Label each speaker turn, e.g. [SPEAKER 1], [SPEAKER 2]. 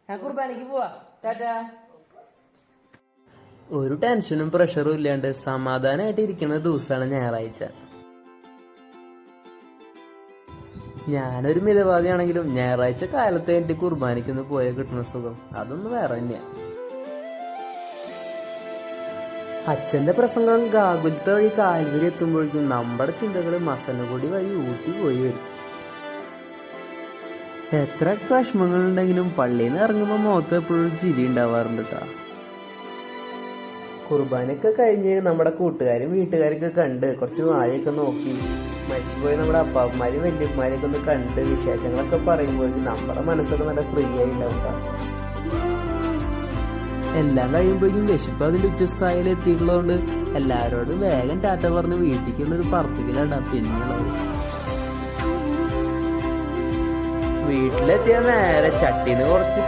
[SPEAKER 1] ഞാൻ കുർബാനക്ക് പോവാ. ടാറ്റാ. ഒരു ടെൻഷനും പ്രഷറും ഇല്ലാണ്ട് സമാധാനമായിട്ട് ഇരിക്കുന്ന ദിവസമാണ് ഞായറാഴ്ച. ഞാനൊരു മിതവാദിയാണെങ്കിലും ഞായറാഴ്ച കാലത്ത് എന്റെ കുർബാനയ്ക്കൊന്ന് പോയ കിട്ടുന്ന സുഖം അതൊന്നും വേറെ തന്നെയാ. അച്ഛന്റെ പ്രസംഗം ഗാഗുലത്തെ വഴി കാൽവരി എത്തുമ്പോഴേക്കും നമ്മുടെ ചിന്തകള് മസനഗുടി വഴി ഊട്ടി പോയി വരും. എത്ര വിഷമങ്ങളുണ്ടെങ്കിലും പള്ളിയിൽ നിന്ന് ഇറങ്ങുമ്പോൾ മുഖത്ത് എപ്പോഴും ചിരി ഉണ്ടാവാറുണ്ട് കേട്ടോ. കുർബാനയൊക്കെ കഴിഞ്ഞ് നമ്മുടെ കൂട്ടുകാരും വീട്ടുകാരൊക്കെ കണ്ട് കുറച്ച് വാഴയൊക്കെ നോക്കി മരിച്ചുപോയി നമ്മുടെ അപ്പാപ്പന്മാരും വല്യപ്പന്മാരെയൊക്കെ ഒന്ന് കണ്ട് വിശേഷങ്ങളൊക്കെ പറയുമ്പോഴേക്കും നമ്മുടെ മനസ്സൊക്കെ നല്ല ഫ്രീ ആയി ഉണ്ടാവും. എല്ലാം കഴിയുമ്പോഴേക്കും വിശപ്പ് അതിന്റെ ഉച്ചസ്ഥായിൽ എത്തിയിട്ടുള്ളതുകൊണ്ട് എല്ലാവരോടും വേഗം ടാറ്റ പറഞ്ഞ് വീട്ടിലേക്കുള്ളൊരു പറപ്പിക്കലാണ് പിന്നുള്ളത്. വീട്ടിലെത്തിയ നേരെ ചട്ടീന്ന് കുറച്ച്